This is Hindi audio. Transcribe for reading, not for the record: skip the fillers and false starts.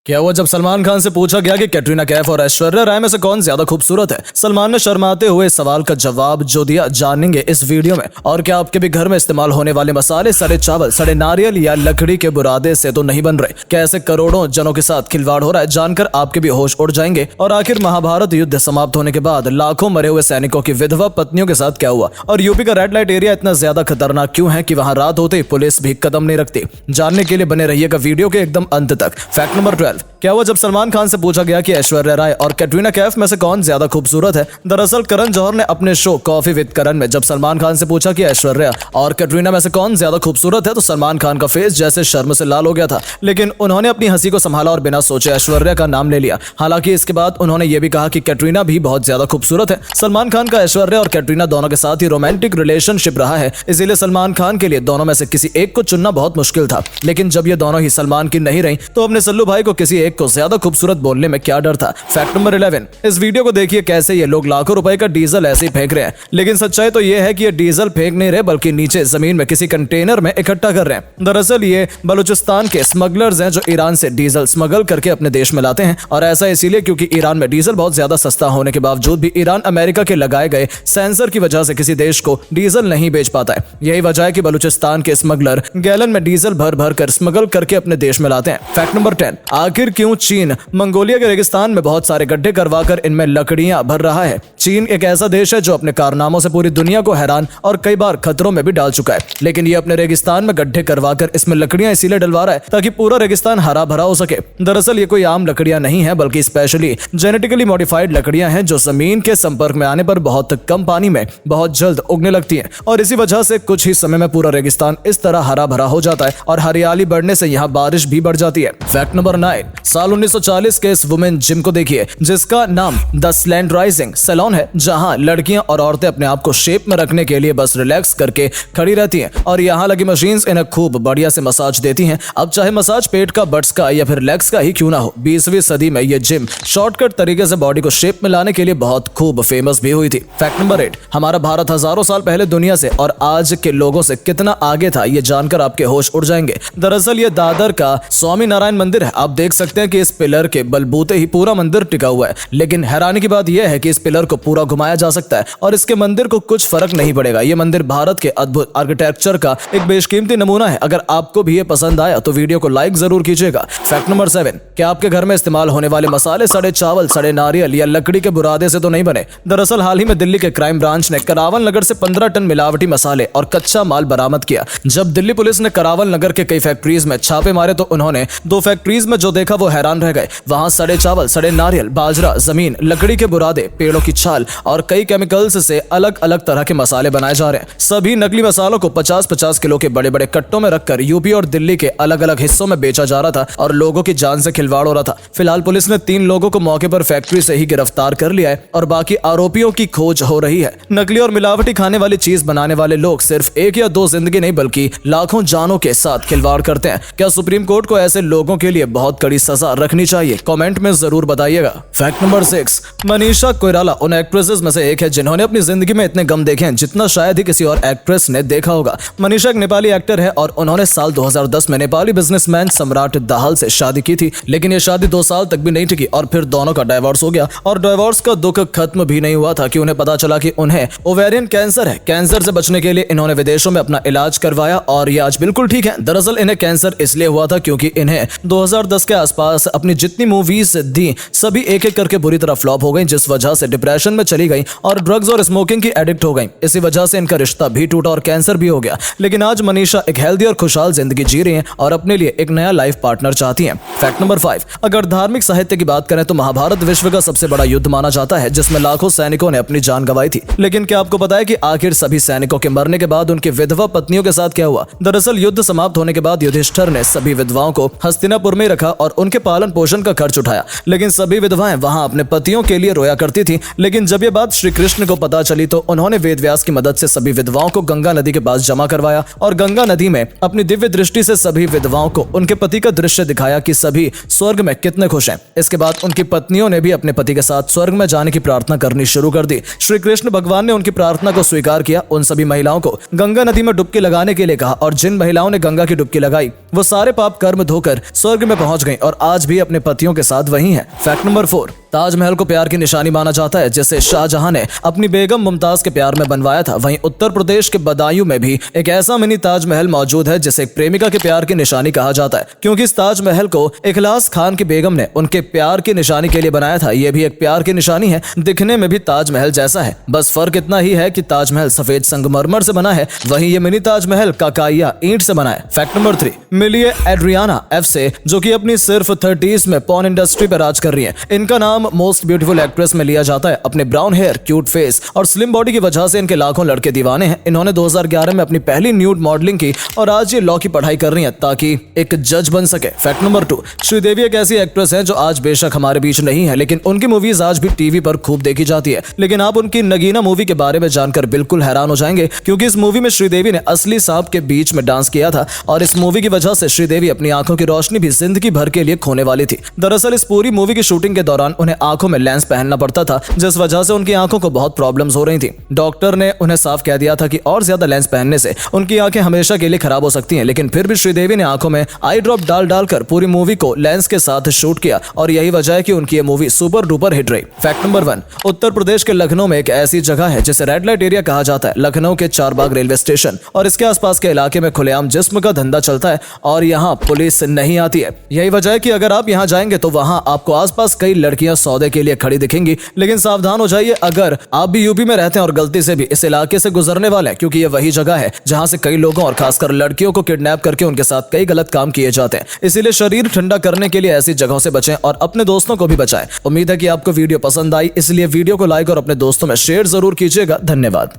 क्या हुआ जब सलमान खान से पूछा गया कि कैटरीना कैफ और ऐश्वर्या राय में से कौन ज्यादा खूबसूरत है? सलमान ने शर्माते हुए इस सवाल का जवाब जो दिया जानेंगे इस वीडियो में। और क्या आपके भी घर में इस्तेमाल होने वाले मसाले सड़े चावल, सड़े नारियल या लकड़ी के बुरादे से तो नहीं बन रहे? कैसे करोड़ों जनों के साथ खिलवाड़ हो रहा है, जानकर आपके भी होश उड़ जाएंगे। और आखिर महाभारत युद्ध समाप्त होने के बाद लाखों मरे हुए सैनिकों की विधवा पत्नियों के साथ क्या हुआ? और यूपी का रेड लाइट एरिया इतना ज्यादा खतरनाक क्यों है कि वहां रात होते ही पुलिस भी कदम नहीं रखती? जानने के लिए बने रहिएगा वीडियो के एकदम अंत तक। Fact number 12। क्या हुआ जब सलमान खान से पूछा गया कि ऐश्वर्या राय और कैटरीना कैफ में से कौन ज्यादा खूबसूरत है? दरअसल करण जौहर ने अपने शो कॉफी विद करण में जब सलमान खान से पूछा कि ऐश्वर्या और कैटरीना में से कौन ज्यादा खूबसूरत है, तो सलमान खान का फेस जैसे शर्म से लाल हो गया था। लेकिन उन्होंने अपनी हंसी को संभाला और बिना सोचे ऐश्वर्या का नाम ले लिया। हालांकि इसके बाद उन्होंने ये भी कहा कि कैटरीना भी बहुत ज्यादा खूबसूरत है। सलमान खान का ऐश्वर्या और कैटरीना दोनों के साथ ही रोमांटिक रिलेशनशिप रहा है, इसीलिए सलमान खान के लिए दोनों में से किसी एक को चुनना बहुत मुश्किल था। लेकिन जब ये दोनों ही सलमान की नहीं रही, तो अपने सल्लू भाई को किसी एक को ज्यादा खूबसूरत बोलने में क्या डर था? Fact number 11। इस वीडियो को देखिए कैसे ये लोग लाखों रुपए का डीजल ऐसे ही फेंक रहे हैं। लेकिन सच्चाई तो ये है कि ये डीजल फेंक नहीं रहे, बल्कि नीचे जमीन में किसी कंटेनर में इकट्ठा कर रहे हैं। दरअसल ये बलूचिस्तान के स्मगलर्स हैं जो ईरान से डीजल स्मगल करके अपने देश में लाते हैं। और ऐसा इसीलिए क्योंकि ईरान में डीजल बहुत ज्यादा सस्ता होने के बावजूद भी ईरान अमेरिका के लगाए गए सेंसर की वजह से किसी देश को डीजल नहीं बेच पाता है। यही वजह है कि बलूचिस्तान के स्मगलर गैलन में डीजल भर भर कर स्मगल करके अपने देश में लाते हैं। Fact number 10। आखिर क्यों चीन मंगोलिया के रेगिस्तान में बहुत सारे गड्ढे करवाकर इनमें लकड़ियां भर रहा है? चीन एक ऐसा देश है जो अपने कारनामों से पूरी दुनिया को हैरान और कई बार खतरों में भी डाल चुका है। लेकिन ये अपने रेगिस्तान में गड्ढे करवाकर इसमें लकड़ियां इसीलिए डलवा रहा है ताकि पूरा रेगिस्तान हरा भरा हो सके। दरअसल ये कोई आम लकड़ियां नहीं है, बल्कि स्पेशली जेनेटिकली मॉडिफाइड लकड़ियां हैं जो जमीन के संपर्क में आने पर बहुत कम पानी में बहुत जल्द उगने लगती हैं। और इसी वजह से कुछ ही समय में पूरा रेगिस्तान इस तरह हरा भरा हो जाता है और हरियाली बढ़ने से यहाँ बारिश भी बढ़ जाती है। Fact number 9। साल 1940 के इस वुमेन जिम को देखिए जिसका नाम द स्लैंड राइजिंग सैलून है, जहां लड़कियां और औरतें अपने आप को शेप में रखने के लिए बस रिलैक्स करके खड़ी रहती हैं और यहां लगी मशीन्स इन्हें खूब बढ़िया से मसाज देती हैं। अब चाहे मसाज पेट का, बट्स का या फिर लेग्स का ही क्यों ना हो, 20वीं सदी में ये जिम शॉर्टकट तरीके से बॉडी को शेप में लाने के लिए बहुत खूब फेमस भी हुई थी। Fact number 8। हमारा भारत हजारों साल पहले दुनिया से और आज के लोगों से कितना आगे था, ये जानकर आपके होश उड़ जाएंगे। दरअसल ये दादर का स्वामी नारायण मंदिर है। आप देख सकते हैं कि इस पिलर के बलबूते ही पूरा मंदिर टिका हुआ है। लेकिन हैरानी की बात यह है कि इस पिलर को पूरा घुमाया जा सकता है और इसके मंदिर को कुछ फर्क नहीं पड़ेगा। ये मंदिर भारत के अद्भुत आर्किटेक्चर का एक बेशकीमती नमूना है। अगर आपको भी ये पसंद आया तो वीडियो को लाइक जरूर कीजिएगा। Fact number 7। क्या आपके घर में इस्तेमाल होने वाले मसाले सड़े चावल, सड़े नारियल या लकड़ी के बुरादे से तो नहीं बने? दरअसल हाल ही में दिल्ली के क्राइम ब्रांच ने करावल नगर से 15 टन मिलावटी मसाले और कच्चा माल बरामद किया। जब दिल्ली पुलिस ने करावल नगर के कई फैक्ट्रीज में छापे मारे तो उन्होंने 2 फैक्ट्रीज में जो देखा वो हैरान रह गए। वहां सड़े चावल, सड़े नारियल, बाजरा, जमीन, लकड़ी के बुरादे, पेड़ों की छाल और कई केमिकल्स से अलग अलग तरह के मसाले बनाए जा रहे हैं। सभी नकली मसालों को 50-50 किलो के बड़े बड़े कट्टों में रखकर यूपी और दिल्ली के अलग अलग हिस्सों में बेचा जा रहा था और लोगों की जान से खिलवाड़ हो रहा था। फिलहाल पुलिस ने 3 लोगों को मौके पर फैक्ट्री से ही गिरफ्तार कर लिया है और बाकी आरोपियों की खोज हो रही है। नकली और मिलावटी खाने वाली चीज बनाने वाले लोग सिर्फ 1 या 2 जिंदगी नहीं बल्कि लाखों जानों के साथ खिलवाड़ करते हैं। क्या सुप्रीम कोर्ट को ऐसे लोगों के लिए बहुत कड़ी सजा रखनी चाहिए? कमेंट में जरूर बताइएगा। Fact number 6। मनीषा कोइराला उन एक्ट्रेसेस में से एक है जिन्होंने अपनी जिंदगी में इतने गम देखे हैं जितना शायद ही किसी और एक्ट्रेस ने देखा होगा। मनीषा एक नेपाली एक्टर है और उन्होंने साल 2010 में नेपाली बिजनेसमैन सम्राट दाहाल से शादी की थी। लेकिन ये शादी 2 साल तक भी नहीं टिकी और फिर दोनों का डाइवोर्स हो गया। और डाइवोर्स का दुख खत्म भी नहीं हुआ था कि उन्हें पता चला कि उन्हें ओवेरियन कैंसर है। कैंसर से बचने के लिए इन्होंने विदेशों में अपना इलाज करवाया और ये आज बिल्कुल ठीक है। दरअसल इन्हें कैंसर इसलिए हुआ था क्योंकि इन्हें 2010 के आसपास अपनी जितनी मूवीज दी सभी एक एक करके बुरी तरह फ्लॉप हो गई, जिस वजह से डिप्रेशन में चली गई और ड्रग्स और स्मोकिंग की एडिक्ट हो गई। इसी वजह से इनका रिश्ता भी टूटा और कैंसर भी हो गया। लेकिन आज मनीषा एक हेल्दी और खुशहाल जिंदगी जी रही हैं और अपने लिए एक नया लाइफ पार्टनर चाहती हैं। Fact number 5। अगर धार्मिक साहित्य की बात करें तो महाभारत विश्व का सबसे बड़ा युद्ध माना जाता है जिसमें लाखों सैनिकों ने अपनी जान गंवाई थी। लेकिन क्या आपको पता है कि आखिर सभी सैनिकों के मरने के बाद उनकी विधवा पत्नियों के साथ क्या हुआ? दरअसल युद्ध समाप्त होने के बाद युधिष्ठिर ने सभी विधवाओं को हस्तिनापुर में रखा और उनके पालन पोषण का खर्च उठाया। लेकिन सभी विधवाएं वहां अपने पतियों के लिए रोया करती थी। लेकिन लेकिन जब ये बात श्री कृष्ण को पता चली तो उन्होंने वेदव्यास की मदद से सभी विधवाओं को गंगा नदी के पास जमा करवाया और गंगा नदी में अपनी दिव्य दृष्टि से सभी विधवाओं को उनके पति का दृश्य दिखाया कि सभी स्वर्ग में कितने खुश हैं। इसके बाद उनकी पत्नियों ने भी अपने पति के साथ स्वर्ग में जाने की प्रार्थना करनी शुरू कर दी। श्री कृष्ण भगवान ने उनकी प्रार्थना को स्वीकार किया। उन सभी महिलाओं को गंगा नदी में डुबकी लगाने के लिए कहा और जिन महिलाओं ने गंगा की डुबकी लगाई वो सारे पाप कर्म धोकर स्वर्ग में पहुंच गईं और आज भी अपने पतियों के साथ वही हैं। फैक्ट नंबर 4, ताजमहल को प्यार की निशानी माना जाता है, जिसे शाहजहां ने अपनी बेगम मुमताज के प्यार में बनवाया था। वहीं उत्तर प्रदेश के बदायूं में भी एक ऐसा मिनी ताजमहल मौजूद है जिसे एक प्रेमिका के प्यार की निशानी कहा जाता है, क्योंकि इस ताजमहल को इखलास खान की बेगम ने उनके प्यार की निशानी के लिए बनाया था। यह भी एक प्यार की निशानी है, दिखने में भी ताजमहल जैसा है, बस फर्क इतना ही है कि ताजमहल सफेद संगमरमर से बना है, वहीं ये मिनी ताजमहल काकाइया ईंट से बना है। फैक्ट नंबर 3, मिलिए एड्रियाना एफ से, जो कि अपनी सिर्फ 30s में पॉर्न इंडस्ट्री पर राज कर रही है। इनका नाम मोस्ट ब्यूटीफुल एक्ट्रेस में लिया जाता है। अपने ब्राउन हेयर, क्यूट फेस और स्लिम बॉडी की वजह से इनके लाखों लड़के दीवाने हैं। इन्होंने 2011 में अपनी पहली न्यूड मॉडलिंग की और आज ये लॉ की पढ़ाई कर रही हैं ताकि एक जज बन सके। फैक्ट नंबर 2, श्रीदेवी एक ऐसी एक्ट्रेस है जो आज बेशक हमारे बीच नहीं है, लेकिन उनकी मूवीज आज भी टीवी पर खूब देखी जाती है। लेकिन आप उनकी नगीना मूवी के बारे में जानकर बिल्कुल हैरान हो जाएंगे, क्योंकि इस मूवी में श्रीदेवी ने असली सांप के बीच में डांस किया था और इस मूवी की वजह से श्रीदेवी अपनी आंखों की रोशनी भी जिंदगी भर के लिए खोने वाली थी। दरअसल इस पूरी मूवी की शूटिंग के दौरान उन्हें आंखों में लेंस पहनना पड़ता था, जिस वजह से उनकी आंखों को बहुत प्रॉब्लम्स हो रही थी। डॉक्टर ने उन्हें साफ कह दिया था कि और ज्यादा लेंस पहनने से उनकी आंखें हमेशा के लिए खराब हो सकती हैं, लेकिन फिर भी श्रीदेवी ने आंखों में आई ड्रॉप डालकर पूरी मूवी को लेंस के साथ शूट किया और यही वजह है कि उनकी ये मूवी सुपर डुपर हिट रही। फैक्ट नंबर 1, उत्तर प्रदेश के लखनऊ में एक ऐसी जगह है जिसे रेड लाइट एरिया कहा जाता है। लखनऊ के चारबाग रेलवे स्टेशन और इसके आसपास के इलाके में खुलेआम जिस्म का धंधा चलता है और यहाँ पुलिस नहीं आती है। यही वजह है कि अगर आप यहाँ जाएंगे तो वहाँ आपको आसपास कई लड़कियां सौदे के लिए खड़ी दिखेंगी, लेकिन सावधान हो जाइए अगर आप भी यूपी में रहते हैं और गलती से भी इस इलाके से गुजरने वाले हैं, क्योंकि ये वही जगह है जहां से कई लोगों और खासकर लड़कियों को किडनैप करके उनके साथ कई गलत काम किए जाते हैं। इसीलिए शरीर ठंडा करने के लिए ऐसी जगहों से बचें और अपने दोस्तों को भी बचाएं। उम्मीद है कि आपको वीडियो पसंद आई, इसलिए वीडियो को लाइक और अपने दोस्तों में शेयर जरूर कीजिएगा। धन्यवाद।